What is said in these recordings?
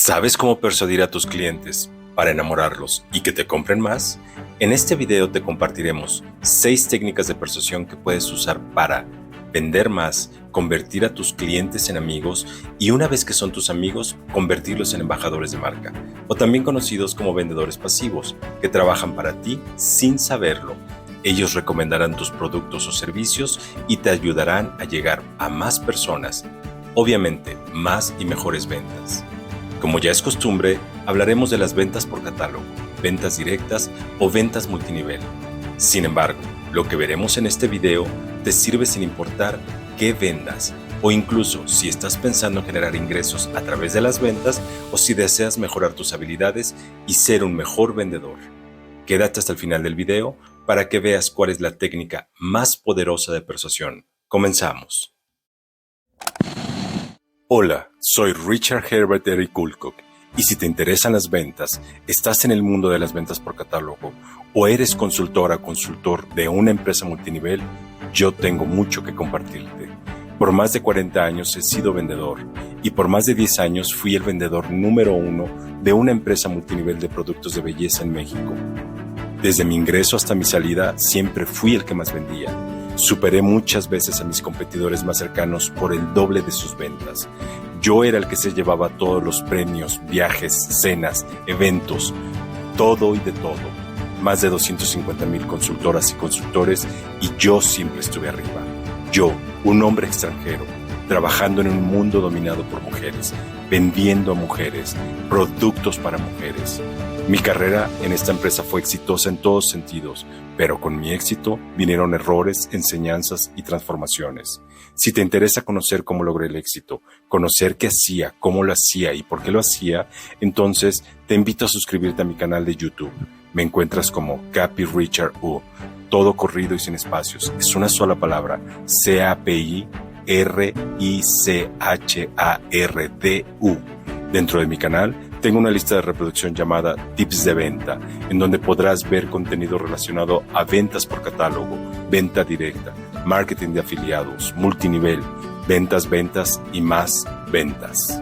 ¿Sabes cómo persuadir a tus clientes para enamorarlos y que te compren más? En este video te compartiremos 6 técnicas de persuasión que puedes usar para vender más, convertir a tus clientes en amigos y una vez que son tus amigos, convertirlos en embajadores de marca, o también conocidos como vendedores pasivos, que trabajan para ti sin saberlo. Ellos recomendarán tus productos o servicios y te ayudarán a llegar a más personas, obviamente más y mejores ventas. Como ya es costumbre, hablaremos de las ventas por catálogo, ventas directas o ventas multinivel. Sin embargo, lo que veremos en este video te sirve sin importar qué vendas, o incluso si estás pensando en generar ingresos a través de las ventas o si deseas mejorar tus habilidades y ser un mejor vendedor. Quédate hasta el final del video para que veas cuál es la técnica más poderosa de persuasión. Comenzamos. Hola, soy Richard Herbert Eric Woolcock, y si te interesan las ventas, estás en el mundo de las ventas por catálogo o eres consultora o consultor de una empresa multinivel, yo tengo mucho que compartirte. Por más de 40 años he sido vendedor y por más de 10 años fui el vendedor número 1 de una empresa multinivel de productos de belleza en México. Desde mi ingreso hasta mi salida siempre fui el que más vendía. Superé muchas veces a mis competidores más cercanos por el doble de sus ventas. Yo era el que se llevaba todos los premios, viajes, cenas, eventos, todo y de todo. Más de 250,000 consultoras y consultores y yo siempre estuve arriba. Yo, un hombre extranjero, trabajando en un mundo dominado por mujeres, vendiendo a mujeres, productos para mujeres. Mi carrera en esta empresa fue exitosa en todos sentidos, pero con mi éxito vinieron errores, enseñanzas y transformaciones. Si te interesa conocer cómo logré el éxito, conocer qué hacía, cómo lo hacía y por qué lo hacía, entonces te invito a suscribirte a mi canal de YouTube. Me encuentras como Capi Richard U, todo corrido y sin espacios. Es una sola palabra, CAPI-RICHARDU. Dentro de mi canal tengo una lista de reproducción llamada Tips de Venta, en donde podrás ver contenido relacionado a ventas por catálogo, venta directa, marketing de afiliados, multinivel, ventas y más ventas.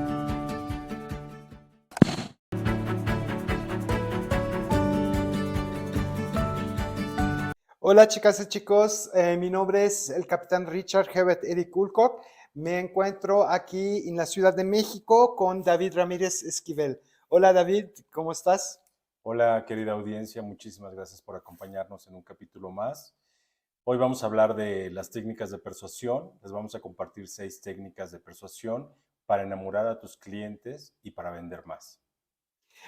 Hola chicas y chicos, mi nombre es el capitán Richard Herbert Eric Woolcock. Me encuentro aquí en la Ciudad de México con David Ramírez Esquivel. Hola David, ¿cómo estás? Hola querida audiencia, muchísimas gracias por acompañarnos en un capítulo más. Hoy vamos a hablar de las técnicas de persuasión. Les vamos a compartir 6 técnicas de persuasión para enamorar a tus clientes y para vender más.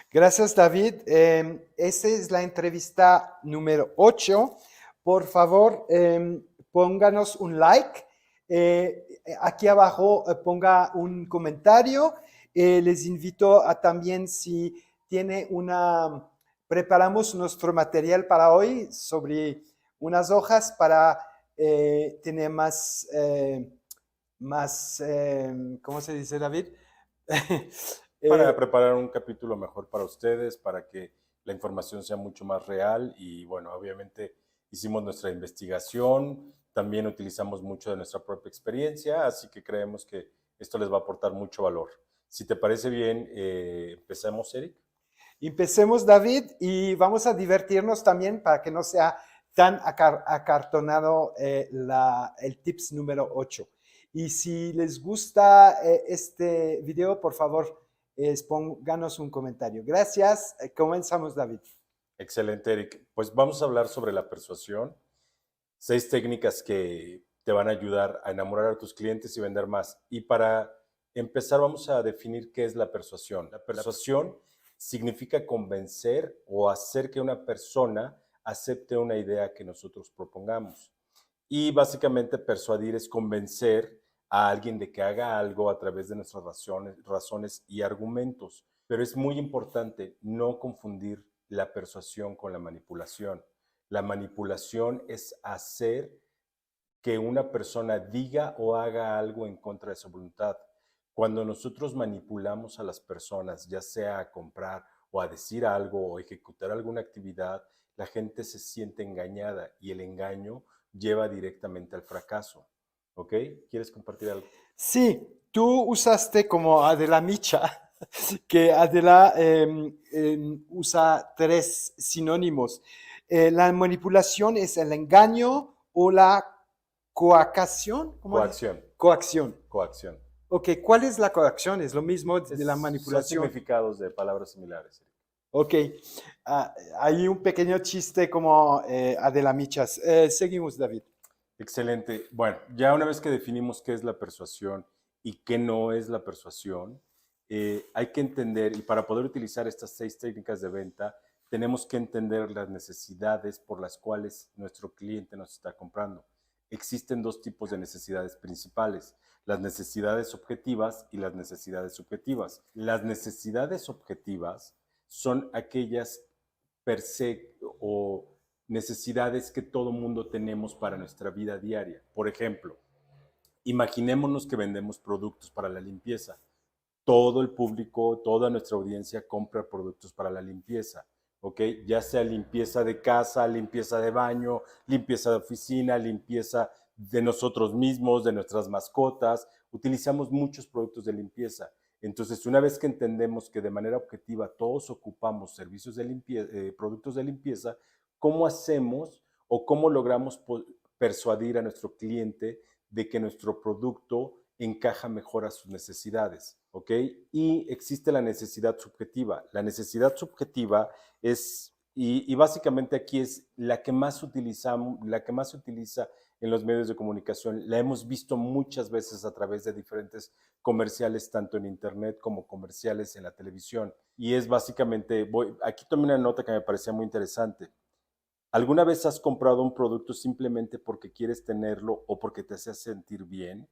Gracias David. Esta es la entrevista número 8. Por favor, pónganos un like. Aquí abajo ponga un comentario. Les invito a también si tiene preparamos nuestro material para hoy sobre unas hojas para tener ¿cómo se dice, David? Para preparar un capítulo mejor para ustedes, para que la información sea mucho más real y bueno, obviamente hicimos nuestra investigación, también utilizamos mucho de nuestra propia experiencia, así que creemos que esto les va a aportar mucho valor. Si te parece bien, empecemos, Eric. Empecemos, David, y vamos a divertirnos también para que no sea tan acartonado el tips número 8. Y si les gusta este video, por favor, pónganos un comentario. Gracias. Comenzamos, David. Excelente, Eric. Pues vamos a hablar sobre la persuasión. 6 técnicas que te van a ayudar a enamorar a tus clientes y vender más. Y para empezar vamos a definir qué es la persuasión. La persuasión significa convencer o hacer que una persona acepte una idea que nosotros propongamos. Y básicamente persuadir es convencer a alguien de que haga algo a través de nuestras razones y argumentos. Pero es muy importante no confundir la persuasión con la manipulación. La manipulación es hacer que una persona diga o haga algo en contra de su voluntad. Cuando nosotros manipulamos a las personas, ya sea a comprar o a decir algo o ejecutar alguna actividad, la gente se siente engañada y el engaño lleva directamente al fracaso. ¿Ok? ¿Quieres compartir algo? Sí, tú usaste como Adela Micha, que Adela usa tres sinónimos. La manipulación es el engaño o la coacción. ¿Cómo dice? Coacción, Coacción. coacción. Ok, ¿cuál es la coacción? ¿Es lo mismo de la Son manipulación? significados de palabras similares. Ok, hay un pequeño chiste como Adela Michas. Seguimos, David. Excelente. Bueno, ya una vez que definimos qué es la persuasión y qué no es la persuasión, hay que entender, y para poder utilizar estas 6 técnicas de venta, tenemos que entender las necesidades por las cuales nuestro cliente nos está comprando. Existen dos tipos de necesidades principales, las necesidades objetivas y las necesidades subjetivas. Las necesidades objetivas son aquellas per se o necesidades que todo mundo tenemos para nuestra vida diaria. Por ejemplo, imaginémonos que vendemos productos para la limpieza. Todo el público, toda nuestra audiencia compra productos para la limpieza, ¿ok? Ya sea limpieza de casa, limpieza de baño, limpieza de oficina, limpieza de nosotros mismos, de nuestras mascotas. Utilizamos muchos productos de limpieza. Entonces, una vez que entendemos que de manera objetiva todos ocupamos servicios de limpieza, productos de limpieza, ¿cómo hacemos o cómo logramos persuadir a nuestro cliente de que nuestro producto encaja mejor a sus necesidades? ¿Ok? Y existe la necesidad subjetiva. La necesidad subjetiva es, y básicamente aquí es la que más utilizamos, la que más se utiliza en los medios de comunicación. La hemos visto muchas veces a través de diferentes comerciales, tanto en internet como comerciales en la televisión. Y es básicamente, aquí tomé una nota que me parecía muy interesante. ¿Alguna vez has comprado un producto simplemente porque quieres tenerlo o porque te hace sentir bien?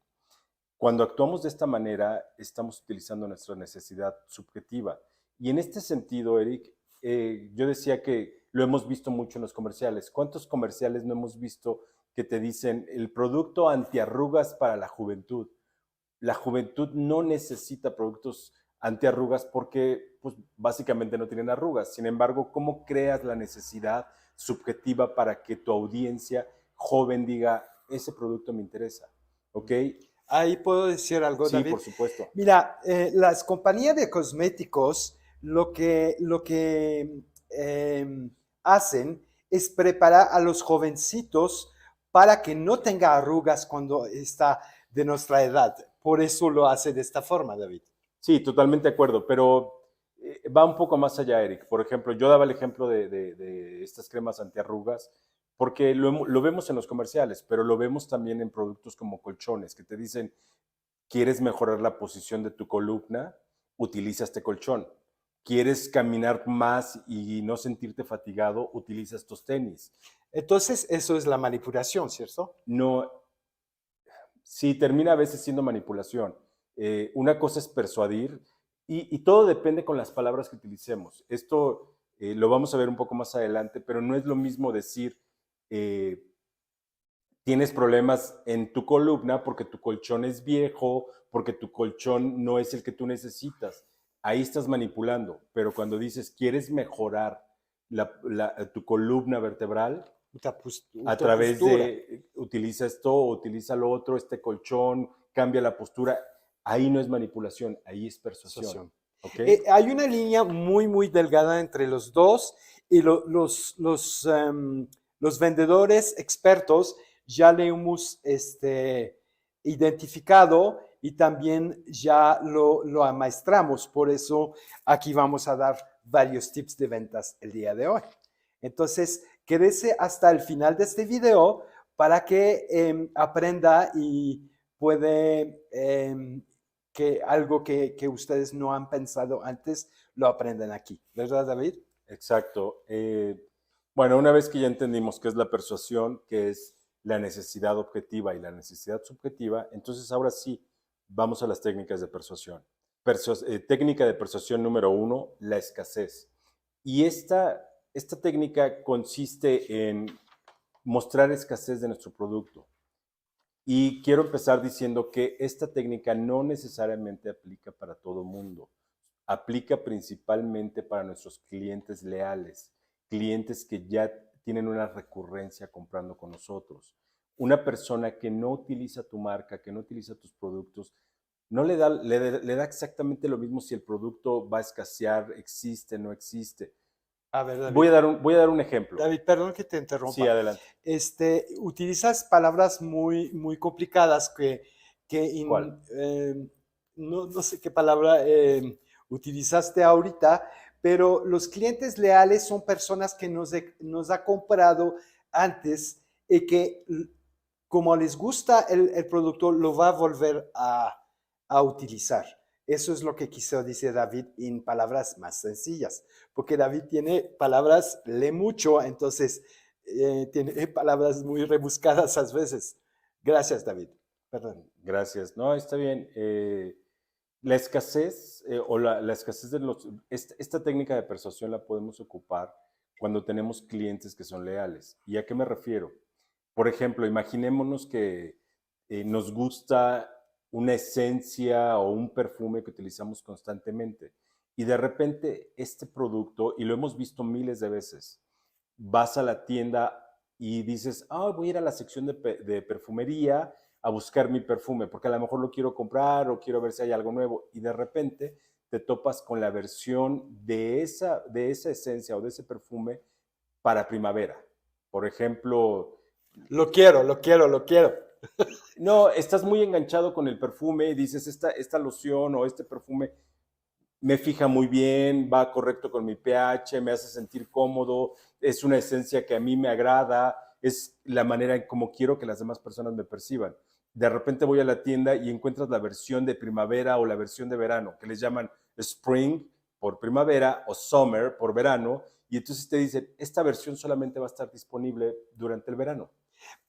Cuando actuamos de esta manera, estamos utilizando nuestra necesidad subjetiva. Y en este sentido, Eric, yo decía que lo hemos visto mucho en los comerciales. ¿Cuántos comerciales no hemos visto que te dicen el producto antiarrugas para la juventud? La juventud no necesita productos antiarrugas porque pues, básicamente no tienen arrugas. Sin embargo, ¿cómo creas la necesidad subjetiva para que tu audiencia joven diga, ese producto me interesa? ¿Ok? Ahí puedo decir algo, Sí, David. por supuesto. Mira, las compañías de cosméticos lo que hacen es preparar a los jovencitos para que no tenga arrugas cuando está de nuestra edad. Por eso lo hace de esta forma, David. Sí, totalmente de acuerdo, pero va un poco más allá, Eric. Por ejemplo, yo daba el ejemplo de estas cremas antiarrugas porque lo vemos en los comerciales, pero lo vemos también en productos como colchones que te dicen, ¿quieres mejorar la posición de tu columna? Utiliza este colchón. ¿Quieres caminar más y no sentirte fatigado? Utiliza estos tenis. Entonces, eso es la manipulación, ¿cierto? No, sí, termina a veces siendo manipulación. Una cosa es persuadir y todo depende con las palabras que utilicemos. Esto lo vamos a ver un poco más adelante, pero no es lo mismo decir eh, tienes problemas en tu columna porque tu colchón es viejo, porque tu colchón no es el que tú necesitas. Ahí estás manipulando, pero cuando dices quieres mejorar tu columna vertebral, a Tu través postura. de utiliza esto o utiliza lo otro, este colchón, cambia la postura, ahí no es manipulación, ahí es persuasión. Asociación. ¿Ok? Hay una línea muy, muy delgada entre los dos y los vendedores expertos ya le hemos identificado y también ya lo amaestramos. Por eso aquí vamos a dar varios tips de ventas el día de hoy. Entonces, quédese hasta el final de este video para que aprenda y puede que algo que ustedes no han pensado antes lo aprenden aquí. ¿Verdad, David? Exacto. Bueno, una vez que ya entendimos qué es la persuasión, qué es la necesidad objetiva y la necesidad subjetiva, entonces ahora sí, vamos a las técnicas de persuasión. Técnica de persuasión número 1, la escasez. Y esta técnica consiste en mostrar escasez de nuestro producto. Y quiero empezar diciendo que esta técnica no necesariamente aplica para todo mundo. Aplica principalmente para nuestros clientes leales, clientes que ya tienen una recurrencia comprando con nosotros. una persona que no utiliza tu marca, que no utiliza tus productos, no le da exactamente lo mismo si el producto va a escasear, existe, no existe. A ver, David. Voy a dar un ejemplo. David, perdón que te Sí, interrumpa. adelante. Utilizas palabras muy, muy complicadas ¿Cuál? no sé qué palabra utilizaste ahorita, pero los clientes leales son personas que nos ha comprado antes y que como les gusta el producto, lo va a volver a utilizar. Eso es lo que quiso decir David en palabras más sencillas, porque David tiene palabras, lee mucho, entonces tiene palabras muy rebuscadas a veces. Gracias, David. Perdón. Gracias. No, está bien. La escasez o la escasez de esta técnica de persuasión la podemos ocupar cuando tenemos clientes que son leales. ¿Y a qué me refiero? Por ejemplo, imaginémonos que nos gusta una esencia o un perfume que utilizamos constantemente y de repente este producto, y lo hemos visto miles de veces, vas a la tienda y dices, voy a ir a la sección de perfumería a buscar mi perfume, porque a lo mejor lo quiero comprar o quiero ver si hay algo nuevo, y de repente te topas con la versión de esa esencia o de ese perfume para primavera. Por ejemplo, Lo quiero, lo quiero, lo quiero. no, estás muy enganchado con el perfume y dices, esta loción o este perfume me fija muy bien, va correcto con mi pH, me hace sentir cómodo, es una esencia que a mí me agrada, es la manera en cómo quiero que las demás personas me perciban. De repente voy a la tienda y encuentras la versión de primavera o la versión de verano, que les llaman spring por primavera o summer por verano, y entonces te dicen, esta versión solamente va a estar disponible durante el verano.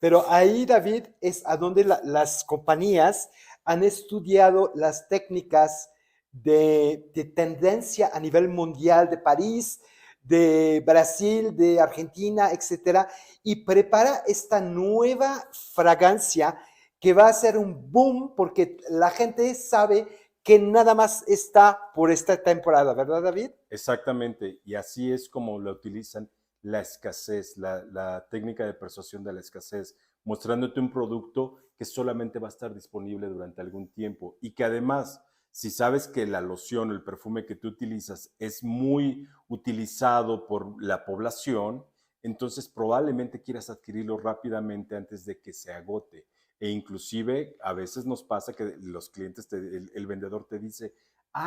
Pero ahí, David, es a donde las compañías han estudiado las técnicas de tendencia a nivel mundial de París, de Brasil, de Argentina, etcétera, y prepara esta nueva fragancia que va a ser un boom porque la gente sabe que nada más está por esta temporada, ¿verdad, David? Exactamente, y así es como lo utilizan la escasez, la técnica de persuasión de la escasez, mostrándote un producto que solamente va a estar disponible durante algún tiempo y que además, si sabes que la loción o el perfume que tú utilizas es muy utilizado por la población, entonces probablemente quieras adquirirlo rápidamente antes de que se agote. E inclusive a veces nos pasa que los clientes, el vendedor te dice,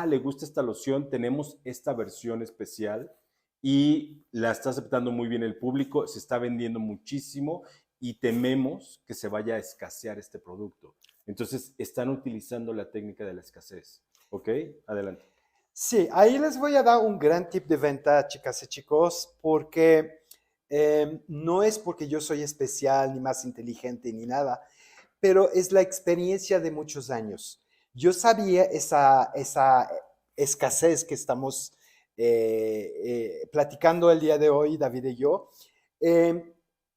le gusta esta loción, tenemos esta versión especial y la está aceptando muy bien el público, se está vendiendo muchísimo y tememos que se vaya a escasear este producto. Entonces, están utilizando la técnica de la escasez. ¿Ok? Adelante. Sí, ahí les voy a dar un gran tip de venta, chicas y chicos, porque no es porque yo soy especial, ni más inteligente, ni nada, pero es la experiencia de muchos años. Yo sabía esa escasez que estamos platicando el día de hoy, David y yo.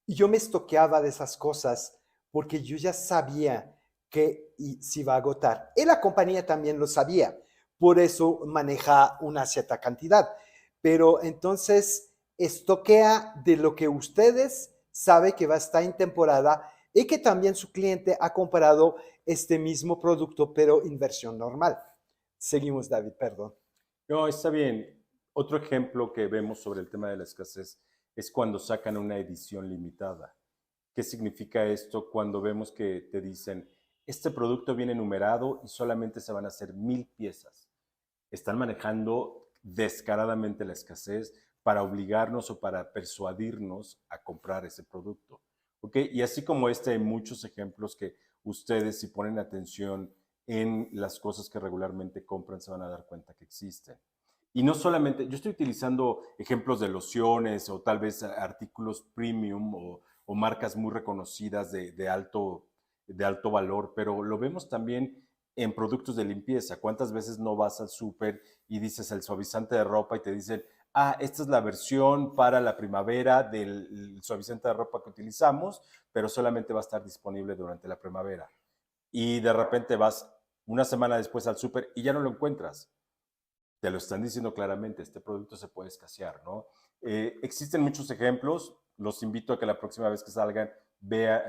Yo me estoqueaba de esas cosas porque yo ya sabía que se iba a agotar. Y la compañía también lo sabía, por eso maneja una cierta cantidad. Pero entonces estoquea de lo que ustedes sabe que va a estar en temporada y que también su cliente ha comprado este mismo producto, pero en versión normal. Seguimos, David, perdón. No, está bien. Otro ejemplo que vemos sobre el tema de la escasez es cuando sacan una edición limitada. ¿Qué significa esto? Cuando vemos que te dicen, este producto viene numerado y solamente se van a hacer 1000 piezas. Están manejando descaradamente la escasez para obligarnos o para persuadirnos a comprar ese producto. ¿Ok? Y así como hay muchos ejemplos que ustedes, si ponen atención en las cosas que regularmente compran, se van a dar cuenta que existen. Y no solamente, yo estoy utilizando ejemplos de lociones o tal vez artículos premium o marcas muy reconocidas de alto valor, pero lo vemos también en productos de limpieza. ¿Cuántas veces no vas al súper y dices el suavizante de ropa y te dicen, esta es la versión para la primavera del suavizante de ropa que utilizamos, pero solamente va a estar disponible durante la primavera? Y de repente vas una semana después al súper y ya no lo encuentras. Te lo están diciendo claramente, este producto se puede escasear, ¿no? Existen muchos ejemplos, los invito a que la próxima vez que salgan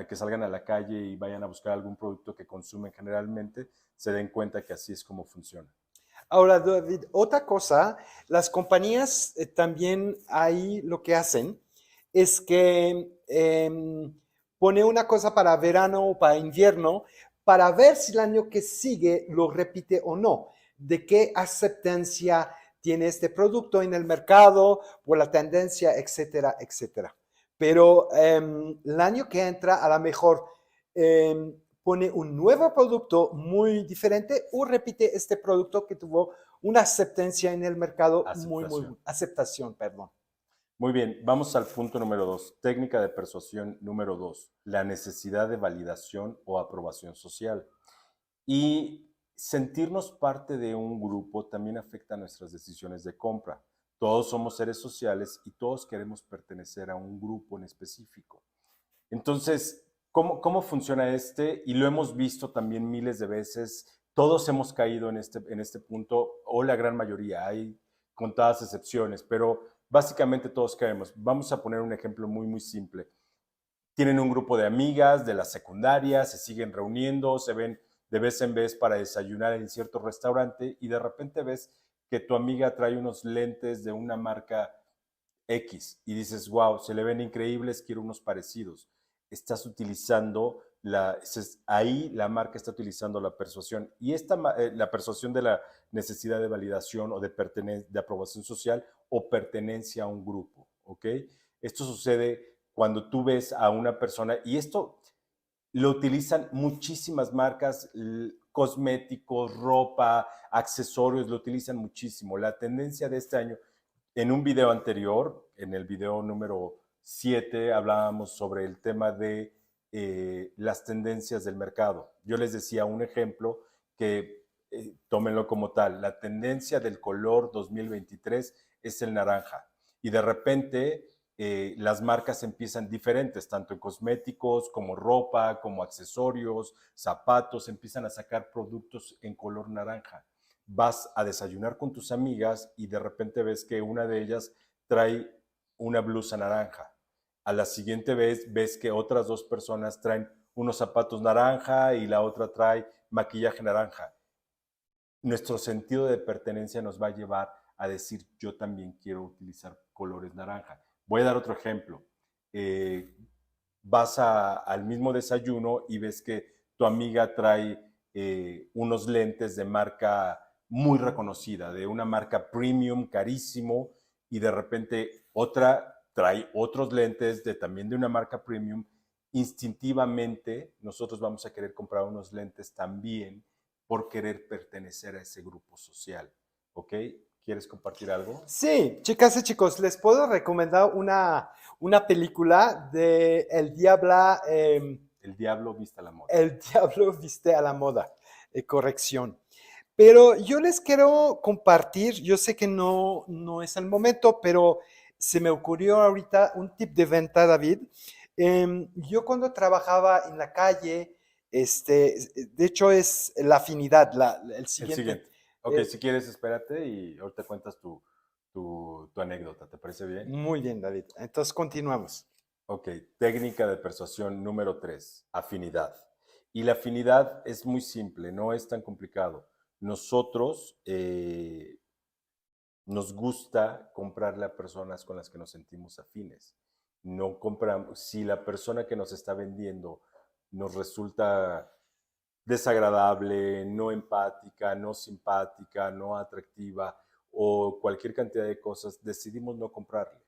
que salgan a la calle y vayan a buscar algún producto que consumen generalmente, se den cuenta que así es como funciona. Ahora, David, otra cosa, las compañías también ahí lo que hacen es que pone una cosa para verano o para invierno para ver si el año que sigue lo repite o no, de qué aceptancia tiene este producto en el mercado, por la tendencia, etcétera, etcétera. Pero el año que entra, a lo mejor pone un nuevo producto muy diferente o repite este producto que tuvo una aceptancia en el mercado muy aceptación, perdón. Muy bien, vamos al punto número 2, técnica de persuasión número 2, la necesidad de validación o aprobación social. Y sentirnos parte de un grupo también afecta nuestras decisiones de compra. Todos somos seres sociales y todos queremos pertenecer a un grupo en específico. Entonces, ¿cómo funciona este? Y lo hemos visto también miles de veces. Todos hemos caído en este punto, o la gran mayoría, hay contadas excepciones, pero básicamente todos caemos. Vamos a poner un ejemplo muy simple. Tienen un grupo de amigas de la secundaria, se siguen reuniendo, se ven de vez en vez para desayunar en cierto restaurante y de repente ves que tu amiga trae unos lentes de una marca X y dices, wow, se le ven increíbles, quiero unos parecidos. Estás utilizando, ahí la marca está utilizando la persuasión y la persuasión de la necesidad de validación o de aprobación social o pertenencia a un grupo, ¿ok? Esto sucede cuando tú ves a una persona y esto lo utilizan muchísimas marcas, cosméticos, ropa, accesorios, lo utilizan muchísimo. La tendencia de este año, en un video anterior, en el video número 7, hablábamos sobre el tema de las tendencias del mercado. Yo les decía un ejemplo que tómenlo como tal. La tendencia del color 2023 es el naranja. Y de repente las marcas empiezan diferentes, tanto en cosméticos como ropa, como accesorios, zapatos, empiezan a sacar productos en color naranja. Vas a desayunar con tus amigas y de repente ves que una de ellas trae una blusa naranja. A la siguiente vez ves que otras dos personas traen unos zapatos naranja y la otra trae maquillaje naranja. Nuestro sentido de pertenencia nos va a llevar a decir, yo también quiero utilizar colores naranja. Voy a dar otro ejemplo. Vas al mismo desayuno y ves que tu amiga trae unos lentes de marca muy reconocida, de una marca premium, carísimo, y de repente otra trae otros lentes también de una marca premium. Instintivamente nosotros vamos a querer comprar unos lentes también por querer pertenecer a ese grupo social, ¿ok? ¿Quieres compartir algo? Sí, chicas y chicos, les puedo recomendar una película de El diablo viste a la moda. El Diablo viste a la moda, corrección. Pero yo les quiero compartir, yo sé que no es el momento, pero se me ocurrió ahorita un tip de venta, David. Yo cuando trabajaba en la calle, de hecho es la afinidad, el siguiente. El siguiente. Ok, si quieres, espérate y ahorita cuentas tu anécdota. ¿Te parece bien? Muy bien, David. Entonces continuamos. Ok, técnica de persuasión número 3, afinidad. Y la afinidad es muy simple, no es tan complicado. Nosotros nos gusta comprarle a personas con las que nos sentimos afines. No compramos, si la persona que nos está vendiendo nos resulta desagradable, no empática, no simpática, no atractiva o cualquier cantidad de cosas, decidimos no comprarle.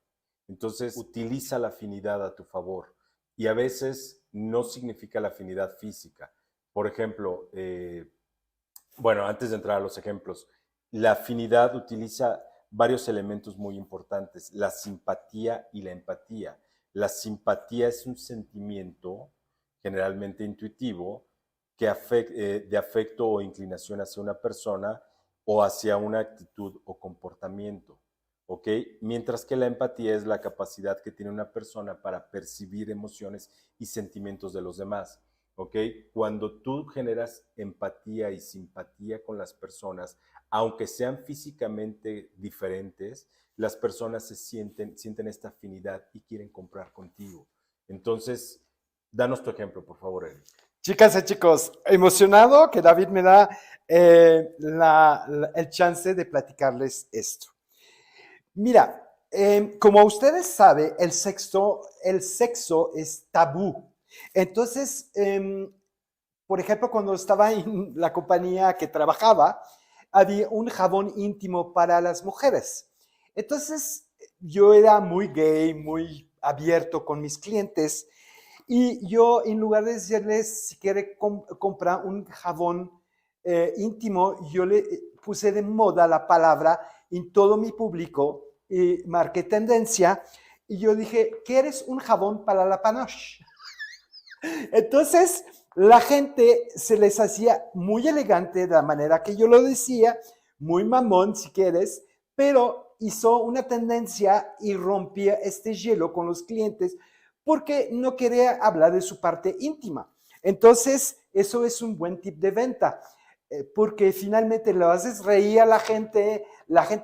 Entonces, utiliza la afinidad a tu favor y a veces no significa la afinidad física. Por ejemplo, bueno, antes de entrar a los ejemplos, la afinidad utiliza varios elementos muy importantes, la simpatía y la empatía. La simpatía es un sentimiento generalmente intuitivo de afecto o inclinación hacia una persona o hacia una actitud o comportamiento, ¿ok? Mientras que la empatía es la capacidad que tiene una persona para percibir emociones y sentimientos de los demás. ¿Ok? Cuando tú generas empatía y simpatía con las personas, aunque sean físicamente diferentes, las personas sienten esta afinidad y quieren comprar contigo. Entonces, Danos tu ejemplo, por favor, Eric. Chicas y chicos, emocionado que David me da el chance de platicarles esto. Mira, como ustedes saben, el sexo es tabú. Entonces, por ejemplo, cuando estaba en la compañía que trabajaba, había un jabón íntimo para las mujeres. Entonces, yo era muy gay, muy abierto con mis clientes y yo, en lugar de decirles si quiere comprar un jabón íntimo, yo le puse de moda la palabra en todo mi público y marqué tendencia y yo dije, ¿quieres un jabón para la panoche? Entonces, la gente se les hacía muy elegante de la manera que yo lo decía, muy mamón si quieres, pero hizo una tendencia y rompía este hielo con los clientes porque no quería hablar de su parte íntima. Entonces, eso es un buen tip de venta, porque finalmente lo haces reír a la gente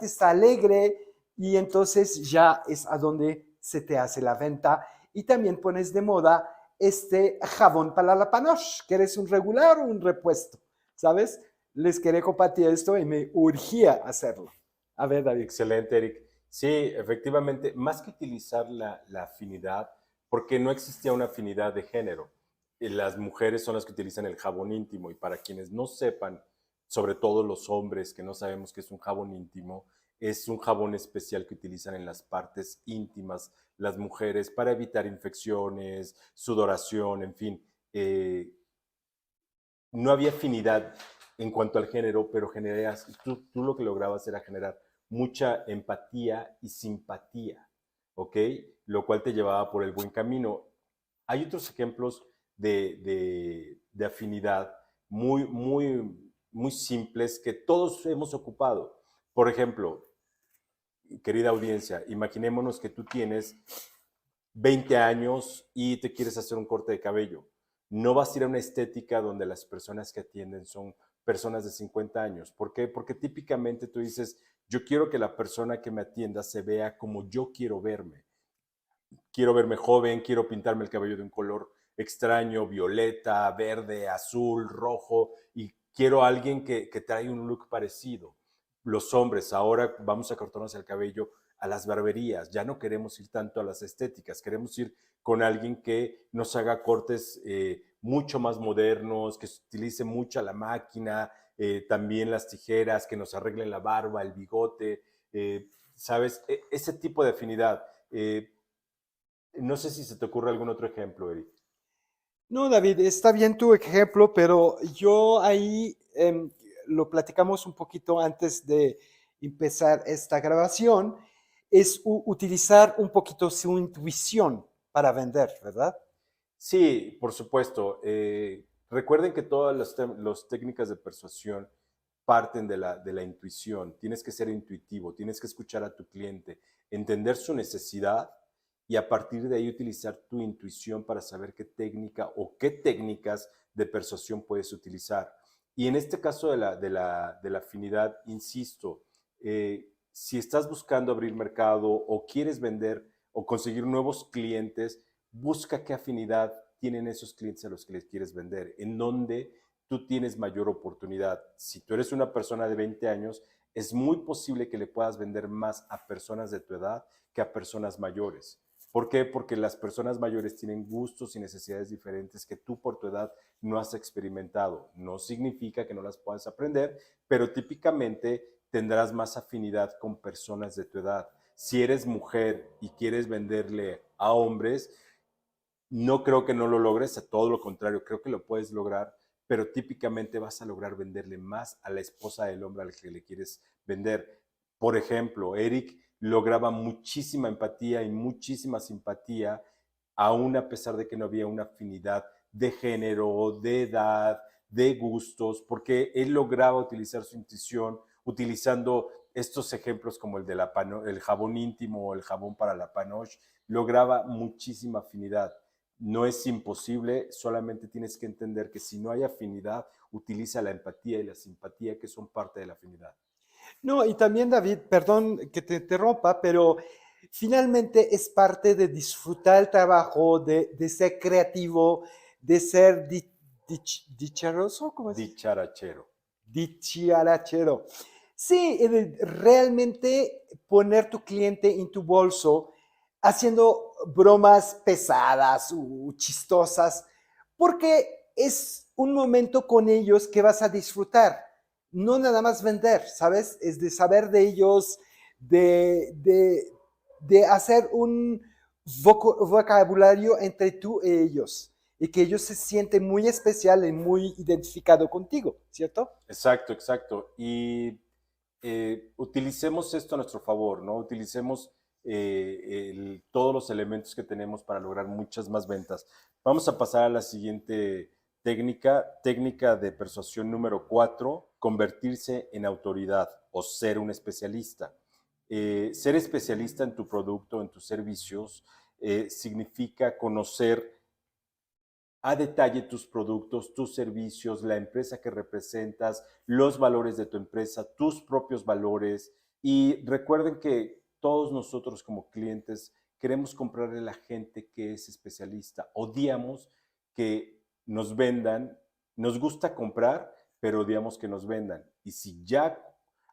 está alegre y entonces ya es a donde se te hace la venta y también pones de moda este jabón para la panoche, que eres un regular o un repuesto, ¿sabes? Les quería compartir esto y me urgía hacerlo. A ver, David. Excelente, Eric. Sí, efectivamente, más que utilizar la afinidad, porque no existía una afinidad de género. Las mujeres son las que utilizan el jabón íntimo y para quienes no sepan, sobre todo los hombres que no sabemos qué es un jabón íntimo, es un jabón especial que utilizan en las partes íntimas las mujeres para evitar infecciones, sudoración, en fin. No había afinidad en cuanto al género, pero tú lo que lograbas era generar mucha empatía y simpatía, ¿ok? Lo cual te llevaba por el buen camino. Hay otros ejemplos de afinidad muy simples que todos hemos ocupado. Por ejemplo, querida audiencia, imaginémonos que tú tienes 20 años y te quieres hacer un corte de cabello. No vas a ir a una estética donde las personas que atienden son personas de 50 años. ¿Por qué? Porque típicamente tú dices, yo quiero que la persona que me atienda se vea como yo quiero verme. Quiero verme joven, quiero pintarme el cabello de un color extraño, violeta, verde, azul, rojo, y quiero a alguien que trae un look parecido. Los hombres, ahora vamos a cortarnos el cabello a las barberías, ya no queremos ir tanto a las estéticas, queremos ir con alguien que nos haga cortes mucho más modernos, que utilice mucho la máquina, también las tijeras, que nos arreglen la barba, el bigote, ¿sabes? Ese tipo de afinidad. No sé si se te ocurre algún otro ejemplo, Eric. No, David, está bien tu ejemplo, pero yo ahí lo platicamos un poquito antes de empezar esta grabación, es utilizar un poquito su intuición para vender, ¿verdad? Sí, por supuesto. Recuerden que todas las técnicas de persuasión parten de la intuición. Tienes que ser intuitivo, tienes que escuchar a tu cliente, entender su necesidad y a partir de ahí utilizar tu intuición para saber qué técnica o qué técnicas de persuasión puedes utilizar. Y en este caso de la afinidad, insisto, si estás buscando abrir mercado o quieres vender o conseguir nuevos clientes, busca qué afinidad tienen esos clientes a los que les quieres vender, en donde tú tienes mayor oportunidad. Si tú eres una persona de 20 años, es muy posible que le puedas vender más a personas de tu edad que a personas mayores. ¿Por qué? Porque las personas mayores tienen gustos y necesidades diferentes que tú por tu edad no has experimentado. No significa que no las puedas aprender, pero típicamente tendrás más afinidad con personas de tu edad. Si eres mujer y quieres venderle a hombres, no creo que no lo logres, a todo lo contrario, creo que lo puedes lograr, pero típicamente vas a lograr venderle más a la esposa del hombre al que le quieres vender. Por ejemplo, Eric lograba muchísima empatía y muchísima simpatía, aún a pesar de que no había una afinidad de género, de edad, de gustos, porque él lograba utilizar su intuición utilizando estos ejemplos como el jabón íntimo o el jabón para la panoche, lograba muchísima afinidad. No es imposible, solamente tienes que entender que si no hay afinidad, utiliza la empatía y la simpatía que son parte de la afinidad. No, y también David, perdón que te interrumpa, pero finalmente es parte de disfrutar el trabajo, de ser creativo, de ser dicharoso, ¿cómo es? Dicharachero. Dicharachero. Sí, realmente poner tu cliente en tu bolso haciendo bromas pesadas o chistosas, porque es un momento con ellos que vas a disfrutar, no nada más vender, ¿sabes? Es de saber de ellos, de hacer un vocabulario entre tú y ellos, y que ellos se sienten muy especial y muy identificado contigo, ¿cierto? Exacto, exacto. Y utilicemos esto a nuestro favor, ¿no? Utilicemos todos los elementos que tenemos para lograr muchas más ventas. Vamos a pasar a la siguiente técnica de persuasión número 4, convertirse en autoridad o ser un especialista. Ser especialista en tu producto, en tus servicios, significa conocer a detalle tus productos, tus servicios, la empresa que representas, los valores de tu empresa, tus propios valores. Y recuerden que todos nosotros como clientes queremos comprarle a la gente que es especialista. Odiamos que nos vendan, nos gusta comprar, pero odiamos que nos vendan. Y si ya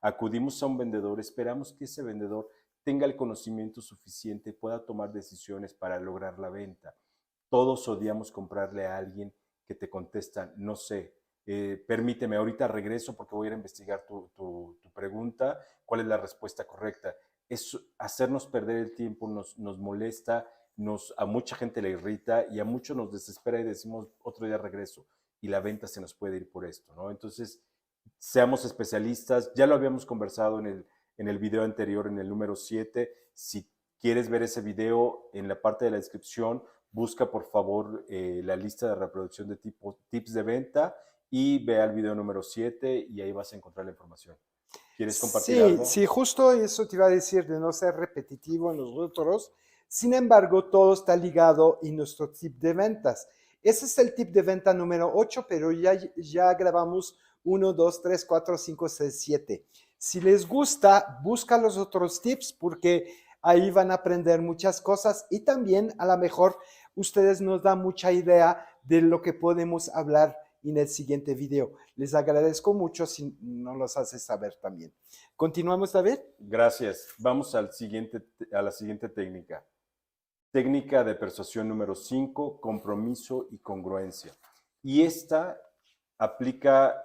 acudimos a un vendedor, esperamos que ese vendedor tenga el conocimiento suficiente y pueda tomar decisiones para lograr la venta. Todos odiamos comprarle a alguien que te contesta, no sé, permíteme, ahorita regreso porque voy a ir a investigar tu pregunta, cuál es la respuesta correcta. Es hacernos perder el tiempo, nos molesta, a mucha gente le irrita y a muchos nos desespera y decimos, otro día regreso. Y la venta se nos puede ir por esto, ¿no? Entonces, seamos especialistas. Ya lo habíamos conversado en el video anterior, en el número 7. Si quieres ver ese video, en la parte de la descripción, busca por favor la lista de reproducción de tips de venta y ve al video número 7 y ahí vas a encontrar la información. ¿Quieres compartir Sí, algo? sí, justo eso te iba a decir, de no ser repetitivo en los otros. Sin embargo, todo está ligado en nuestro tip de ventas. Ese es el tip de venta número 8, pero ya grabamos 1, 2, 3, 4, 5, 6, 7. Si les gusta, busca los otros tips porque ahí van a aprender muchas cosas y también a lo mejor ustedes nos dan mucha idea de lo que podemos hablar en el siguiente video. Les agradezco mucho si nos los haces saber también. ¿Continuamos, David? Gracias. Vamos a la siguiente técnica. Técnica de persuasión número 5, compromiso y congruencia. Y esta aplica,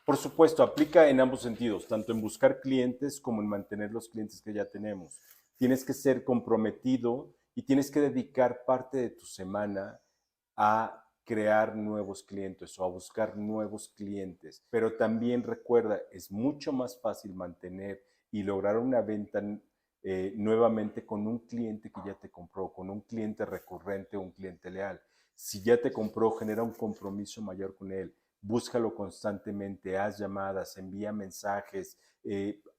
por supuesto, aplica en ambos sentidos, tanto en buscar clientes como en mantener los clientes que ya tenemos. Tienes que ser comprometido y tienes que dedicar parte de tu semana a crear nuevos clientes o a buscar nuevos clientes. Pero también recuerda, es mucho más fácil mantener y lograr una venta nuevamente con un cliente que ya te compró, con un cliente recurrente o un cliente leal. Si ya te compró, genera un compromiso mayor con él. Búscalo constantemente, haz llamadas, envía mensajes,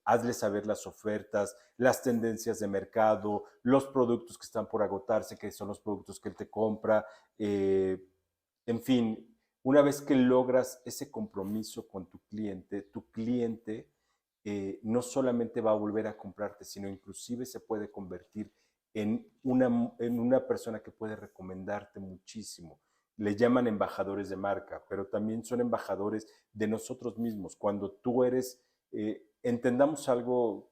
hazle saber las ofertas, las tendencias de mercado, los productos que están por agotarse, que son los productos que él te compra. En fin, una vez que logras ese compromiso con tu cliente no solamente va a volver a comprarte, sino inclusive se puede convertir en una persona que puede recomendarte muchísimo. Le llaman embajadores de marca, pero también son embajadores de nosotros mismos. Cuando tú eres, entendamos algo,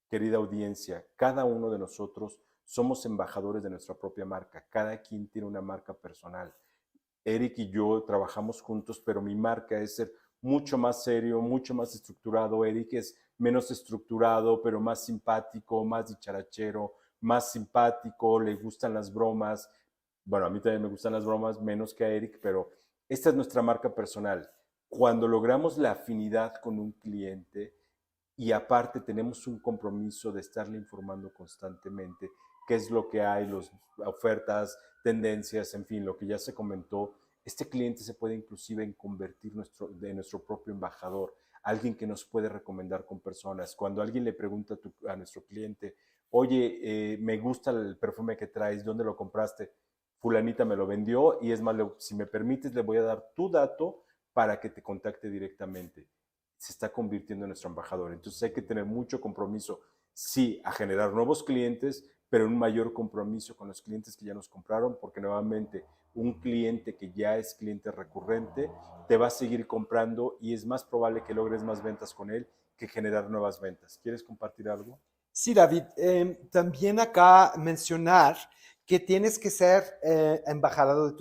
querida audiencia, cada uno de nosotros somos embajadores de nuestra propia marca. Cada quien tiene una marca personal. Eric y yo trabajamos juntos, pero mi marca es ser mucho más serio, mucho más estructurado. Eric es menos estructurado, pero más simpático, más dicharachero, más simpático, le gustan las bromas. Bueno, a mí también me gustan las bromas, menos que a Eric, pero esta es nuestra marca personal. Cuando logramos la afinidad con un cliente y aparte tenemos un compromiso de estarle informando constantemente qué es lo que hay, las ofertas, tendencias, en fin, lo que ya se comentó, este cliente se puede inclusive en convertir de nuestro propio embajador, alguien que nos puede recomendar con personas. Cuando alguien le pregunta a nuestro cliente, oye, me gusta el perfume que traes, ¿dónde lo compraste? Fulanita me lo vendió y es más, si me permites, le voy a dar tu dato para que te contacte directamente. Se está convirtiendo en nuestro embajador. Entonces hay que tener mucho compromiso. sí, a generar nuevos clientes, pero un mayor compromiso con los clientes que ya nos compraron, porque nuevamente un cliente que ya es cliente recurrente te va a seguir comprando y es más probable que logres más ventas con él que generar nuevas ventas. ¿Quieres compartir algo? Sí, David, también acá mencionar que tienes que ser embajador de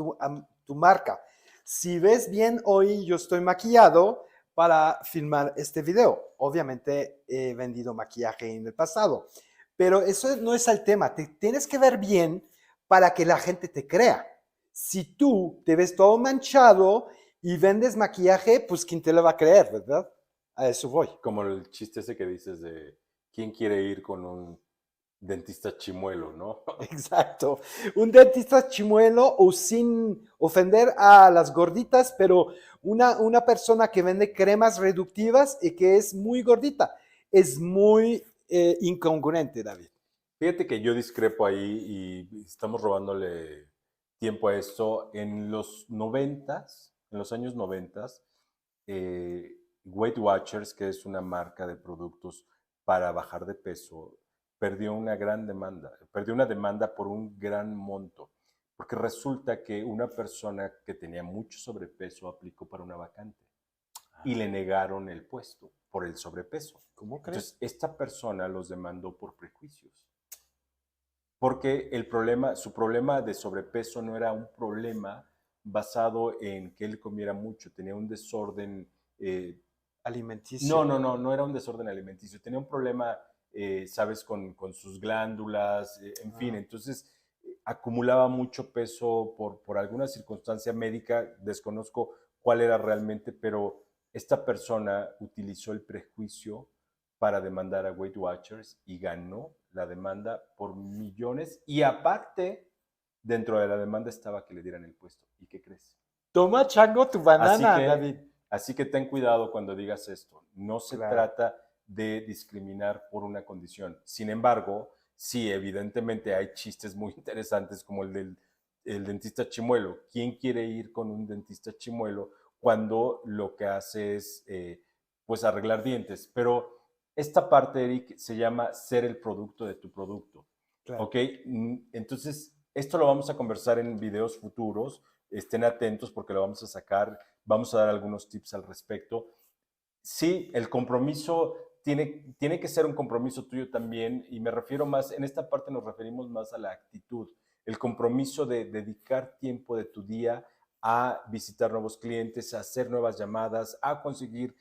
tu marca. Si ves bien, hoy yo estoy maquillado para filmar este video. Obviamente he vendido maquillaje en el pasado, pero eso no es el tema. Te tienes que ver bien para que la gente te crea. Si tú te ves todo manchado y vendes maquillaje, pues ¿quién te lo va a creer, verdad? A eso voy. Como el chiste ese que dices de quién quiere ir con un dentista chimuelo, ¿no? Exacto. Un dentista chimuelo o sin ofender a las gorditas, pero una persona que vende cremas reductivas y que es muy gordita. Es muy incongruente, David. Fíjate que yo discrepo ahí y estamos robándole tiempo a esto. En los noventas, en los años noventas, Weight Watchers, que es una marca de productos para bajar de peso, perdió una gran demanda, perdió una demanda por un gran monto, porque resulta que una persona que tenía mucho sobrepeso aplicó para una vacante y le negaron el puesto por el sobrepeso. ¿Cómo crees? Entonces, esta persona los demandó por prejuicios. Porque el problema, su problema de sobrepeso no era un problema basado en que él comiera mucho, tenía un desorden. Alimenticio. No era un desorden alimenticio, tenía un problema, sabes, con sus glándulas, en fin, Ah, entonces acumulaba mucho peso por alguna circunstancia médica, desconozco cuál era realmente, pero esta persona utilizó el prejuicio para demandar a Weight Watchers y ganó la demanda por millones y aparte, dentro de la demanda estaba que le dieran el puesto. ¿Y qué crees? toma, chango, tu Así banana, que, David. así que ten cuidado cuando digas esto. No se Claro. trata de discriminar por una condición. Sin embargo, sí, evidentemente hay chistes muy interesantes como el del el dentista chimuelo. ¿Quién quiere ir con un dentista chimuelo cuando lo que hace es pues arreglar dientes? Pero esta parte, Eric, se llama ser el producto de tu producto. Claro. ¿Ok? Entonces, esto lo vamos a conversar en videos futuros. Estén atentos porque lo vamos a sacar, vamos a dar algunos tips al respecto. Sí, el compromiso tiene que ser un compromiso tuyo también, y me refiero más, en esta parte nos referimos más a la actitud, el compromiso de dedicar tiempo de tu día a visitar nuevos clientes, a hacer nuevas llamadas, a conseguir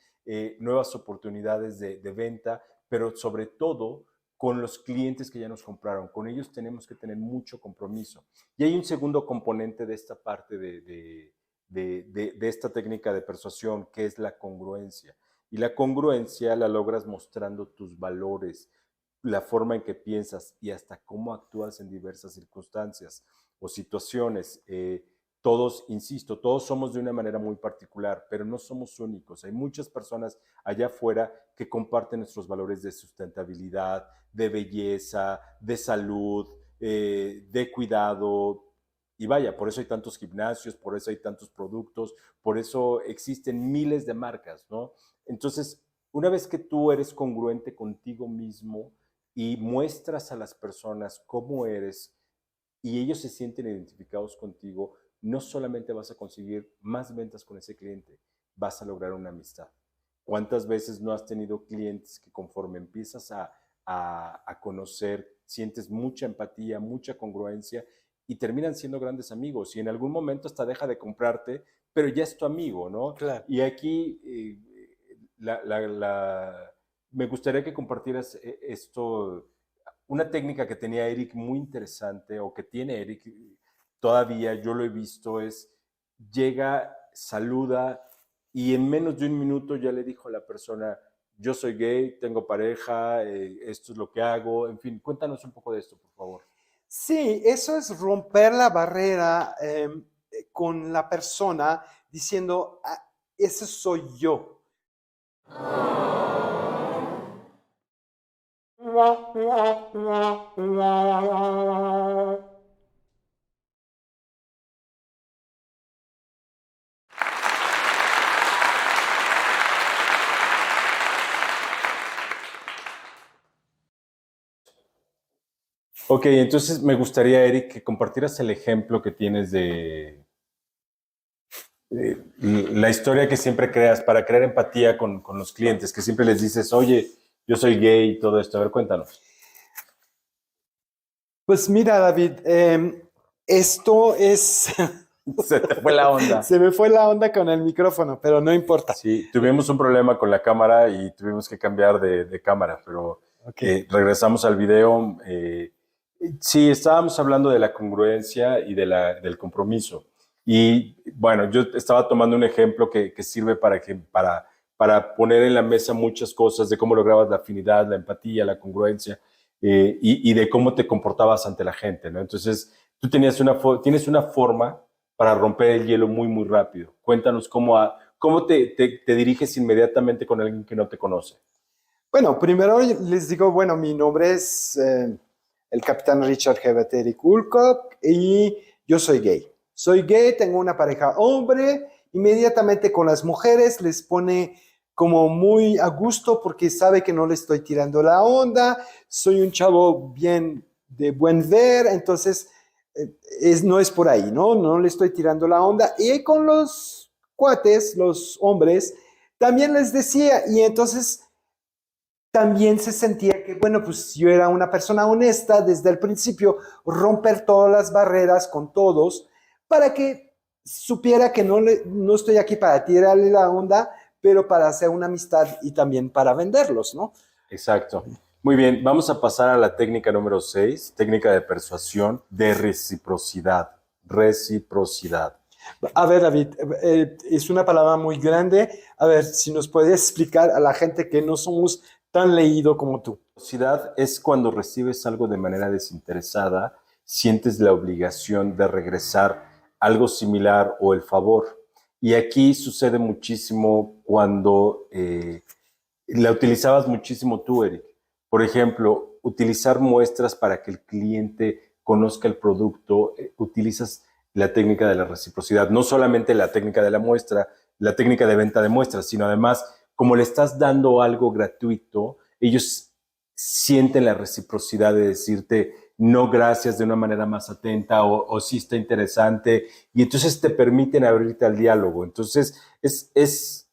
nuevas oportunidades de venta, pero sobre todo con los clientes que ya nos compraron. Con ellos tenemos que tener mucho compromiso. Y hay un segundo componente de esta parte de esta técnica de persuasión, que es la congruencia. Y la congruencia la logras mostrando tus valores, la forma en que piensas y hasta cómo actúas en diversas circunstancias o situaciones. Todos, insisto, todos somos de una manera muy particular, pero no somos únicos. Hay muchas personas allá afuera que comparten nuestros valores de sustentabilidad, de belleza, de salud, de cuidado. Y vaya, por eso hay tantos gimnasios, por eso hay tantos productos, por eso existen miles de marcas, ¿no? Entonces, una vez que tú eres congruente contigo mismo y muestras a las personas cómo eres y ellos se sienten identificados contigo, no solamente vas a conseguir más ventas con ese cliente, vas a lograr una amistad. ¿Cuántas veces no has tenido clientes que conforme empiezas a conocer, sientes mucha empatía, mucha congruencia y terminan siendo grandes amigos? Y en algún momento hasta deja de comprarte, pero ya es tu amigo, ¿no? Claro. Y aquí me gustaría que compartieras esto, una técnica que tenía Eric muy interesante, o que tiene Eric todavía, yo lo he visto, es llega, saluda y en menos de un minuto ya le dijo a la persona, yo soy gay, tengo pareja, esto es lo que hago, en fin, cuéntanos un poco de esto, por favor. Sí, eso es romper la barrera con la persona diciendo, "Ah, ese soy yo". Ok, entonces me gustaría, Eric, que compartieras el ejemplo que tienes de la historia que siempre creas para crear empatía con los clientes, que siempre les dices, oye, yo soy gay y todo esto. A ver, cuéntanos. Pues mira, David, esto es... Se te fue la onda. Se me fue la onda con el micrófono, pero no importa. Sí, tuvimos un problema con la cámara y tuvimos que cambiar de cámara, pero Ok. regresamos al video. Sí, estábamos hablando de la congruencia y del compromiso. Y bueno, yo estaba tomando un ejemplo que sirve para poner en la mesa muchas cosas de cómo lograbas la afinidad, la empatía, la congruencia y de cómo te comportabas ante la gente, ¿no? Entonces, tú tienes una forma para romper el hielo muy, muy rápido. Cuéntanos cómo te diriges inmediatamente con alguien que no te conoce. Bueno, primero les digo, bueno, mi nombre es el capitán Richard Herbert Eric Woolcock y yo soy gay. Soy gay, tengo una pareja hombre, inmediatamente con las mujeres les pone como muy a gusto porque sabe que no le estoy tirando la onda, soy un chavo bien de buen ver, entonces no es por ahí, ¿no? No le estoy tirando la onda. Y con los cuates, los hombres, también les decía, y entonces también se sentía que, bueno, pues yo era una persona honesta desde el principio, romper todas las barreras con todos para que supiera que no estoy aquí para tirarle la onda, pero para hacer una amistad y también para venderlos, ¿no? Exacto. Muy bien, vamos a pasar a la técnica número 6, técnica de persuasión de reciprocidad. Reciprocidad. A ver, David, es una palabra muy grande. A ver, si nos puedes explicar a la gente que no somos tan leído como tú. Reciprocidad es cuando recibes algo de manera desinteresada, sientes la obligación de regresar algo similar o el favor. Y aquí sucede muchísimo cuando la utilizabas muchísimo tú, Eric. Por ejemplo, utilizar muestras para que el cliente conozca el producto, utilizas la técnica de la reciprocidad, no solamente la técnica de la muestra, la técnica de venta de muestras, sino además, como le estás dando algo gratuito, ellos sienten la reciprocidad de decirte no gracias de una manera más atenta o sí está interesante y entonces te permiten abrirte al diálogo. Entonces es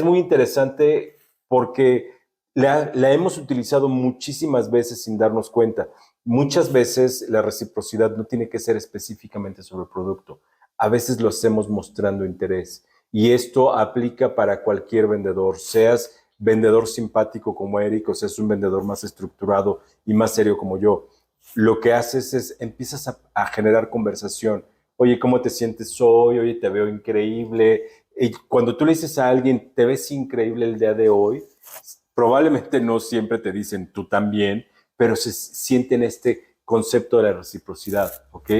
muy interesante porque la hemos utilizado muchísimas veces sin darnos cuenta. Muchas veces la reciprocidad no tiene que ser específicamente sobre el producto. A veces lo hacemos mostrando interés. Y esto aplica para cualquier vendedor, seas vendedor simpático como Eric o seas un vendedor más estructurado y más serio como yo. Lo que haces es empiezas a generar conversación. Oye, ¿cómo te sientes hoy? Oye, te veo increíble. Y cuando tú le dices a alguien, te ves increíble el día de hoy, probablemente no siempre te dicen tú también, pero se sienten este concepto de la reciprocidad, ¿ok?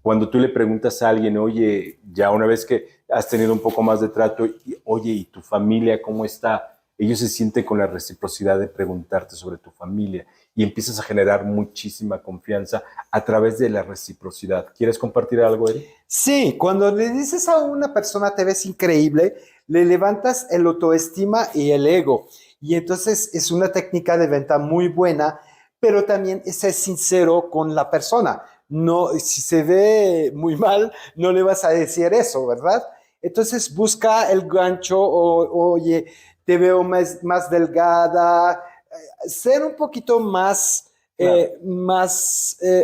Cuando tú le preguntas a alguien, oye, ya una vez que has tenido un poco más de trato, oye, ¿y tu familia cómo está? Ellos se sienten con la reciprocidad de preguntarte sobre tu familia y empiezas a generar muchísima confianza a través de la reciprocidad. ¿Quieres compartir algo, Eric? Sí, cuando le dices a una persona te ves increíble, le levantas el autoestima y el ego. Y entonces es una técnica de venta muy buena, pero también es ser sincero con la persona. No, si se ve muy mal, no le vas a decir eso, ¿verdad? Entonces busca el gancho o, oye, te veo más delgada, ser un poquito más, Claro.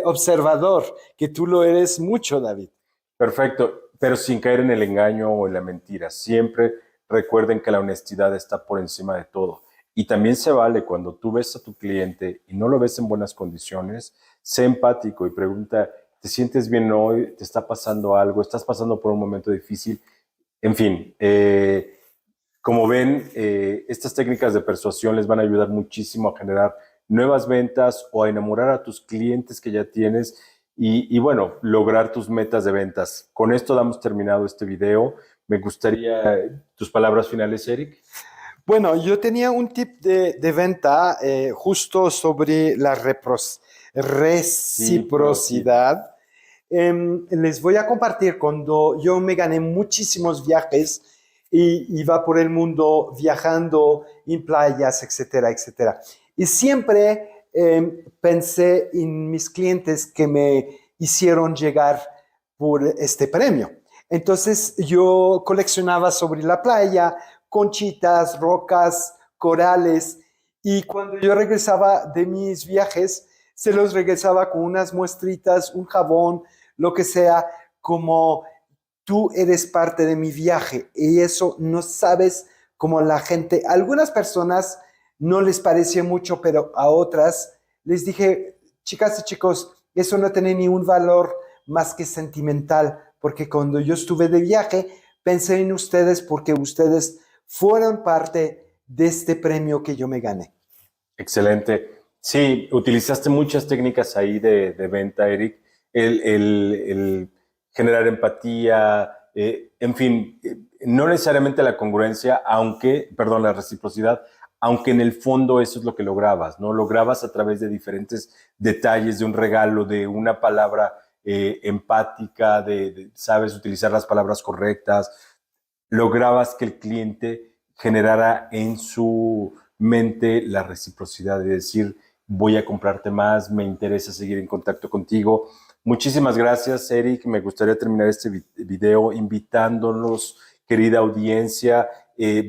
observador, que tú lo eres mucho, David. Perfecto, pero sin caer en el engaño o en la mentira. Siempre recuerden que la honestidad está por encima de todo. Y también se vale cuando tú ves a tu cliente y no lo ves en buenas condiciones, sé empático y pregunta, ¿te sientes bien hoy? ¿Te está pasando algo? ¿Estás pasando por un momento difícil? En fin, como ven, estas técnicas de persuasión les van a ayudar muchísimo a generar nuevas ventas o a enamorar a tus clientes que ya tienes y bueno, lograr tus metas de ventas. Con esto damos terminado este video. Me gustaría tus palabras finales, Eric. Bueno, yo tenía un tip de venta justo sobre la reciprocidad. Les voy a compartir cuando yo me gané muchísimos viajes y iba por el mundo viajando en playas, etcétera, etcétera. Y siempre pensé en mis clientes que me hicieron llegar por este premio. Entonces yo coleccionaba sobre la playa conchitas, rocas, corales, y cuando yo regresaba de mis viajes, se los regresaba con unas muestritas, un jabón, lo que sea, como tú eres parte de mi viaje. Y eso no sabes cómo la gente, a algunas personas no les pareció mucho, pero a otras les dije, chicas y chicos, eso no tiene ni un valor más que sentimental, porque cuando yo estuve de viaje, pensé en ustedes porque ustedes fueron parte de este premio que yo me gané. Excelente. Sí, utilizaste muchas técnicas ahí de venta, Eric. El generar empatía, en fin, no necesariamente la congruencia, la reciprocidad, aunque en el fondo eso es lo que lograbas, ¿no? Lograbas a través de diferentes detalles, de un regalo, de una palabra empática, sabes utilizar las palabras correctas, lograbas que el cliente generara en su mente la reciprocidad de decir, voy a comprarte más, me interesa seguir en contacto contigo. Muchísimas gracias, Eric. Me gustaría terminar este video invitándolos, querida audiencia.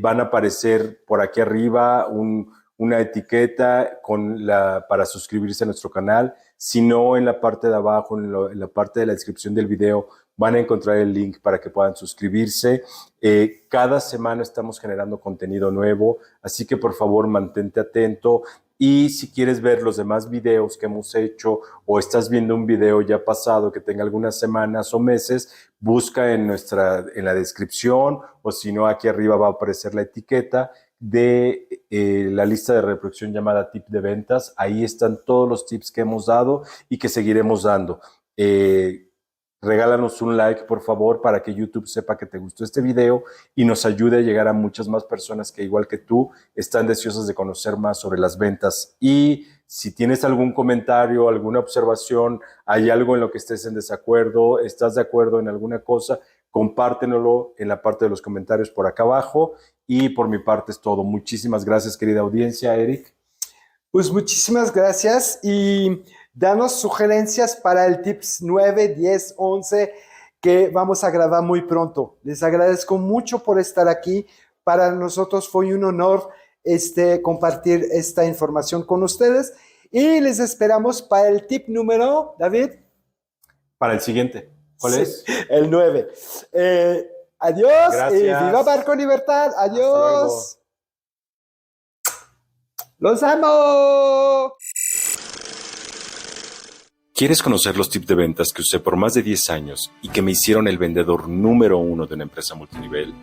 Van a aparecer por aquí arriba una etiqueta para suscribirse a nuestro canal. Si no, en la parte de abajo, en la parte de la descripción del video, van a encontrar el link para que puedan suscribirse. Cada semana estamos generando contenido nuevo, así que por favor mantente atento. Y si quieres ver los demás videos que hemos hecho o estás viendo un video ya pasado que tenga algunas semanas o meses, busca en la descripción, o si no, aquí arriba va a aparecer la etiqueta de la lista de reproducción llamada Tip de Ventas. Ahí están todos los tips que hemos dado y que seguiremos dando. Regálanos un like, por favor, para que YouTube sepa que te gustó este video y nos ayude a llegar a muchas más personas que, igual que tú, están deseosas de conocer más sobre las ventas. Y si tienes algún comentario, alguna observación, hay algo en lo que estés en desacuerdo, estás de acuerdo en alguna cosa, compártenlo en la parte de los comentarios por acá abajo. Y por mi parte es todo. Muchísimas gracias, querida audiencia. Eric. Pues muchísimas gracias y danos sugerencias para el tips 9, 10, 11 que vamos a grabar muy pronto. Les agradezco mucho por estar aquí. Para nosotros fue un honor compartir esta información con ustedes y les esperamos para el tip número, David. Para el siguiente. ¿Cuál es? El 9. Adiós. Gracias. Y viva Barco Libertad. Adiós. ¡Los amo! ¿Quieres conocer los tips de ventas que usé por más de 10 años y que me hicieron el vendedor número 1 de una empresa multinivel?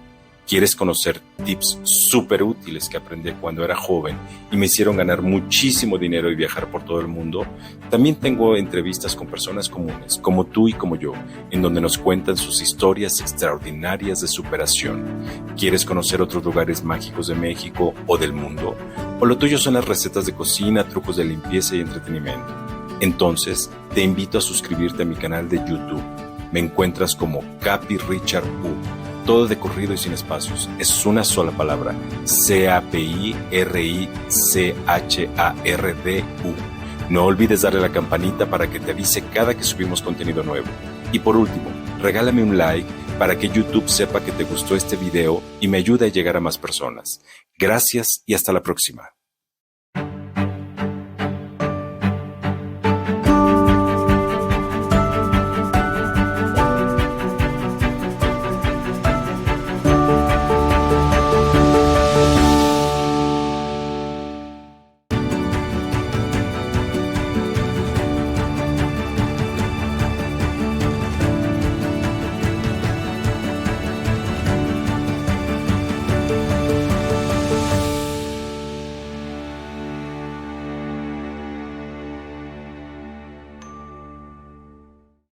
¿Quieres conocer tips súper útiles que aprendí cuando era joven y me hicieron ganar muchísimo dinero y viajar por todo el mundo? También tengo entrevistas con personas comunes, como tú y como yo, en donde nos cuentan sus historias extraordinarias de superación. ¿Quieres conocer otros lugares mágicos de México o del mundo? ¿O lo tuyo son las recetas de cocina, trucos de limpieza y entretenimiento? Entonces, te invito a suscribirte a mi canal de YouTube. Me encuentras como Capi Richard U. Todo de corrido y sin espacios. Es una sola palabra. CAPIRICHARDU. No olvides darle a la campanita para que te avise cada que subimos contenido nuevo. Y por último, regálame un like para que YouTube sepa que te gustó este video y me ayude a llegar a más personas. Gracias y hasta la próxima.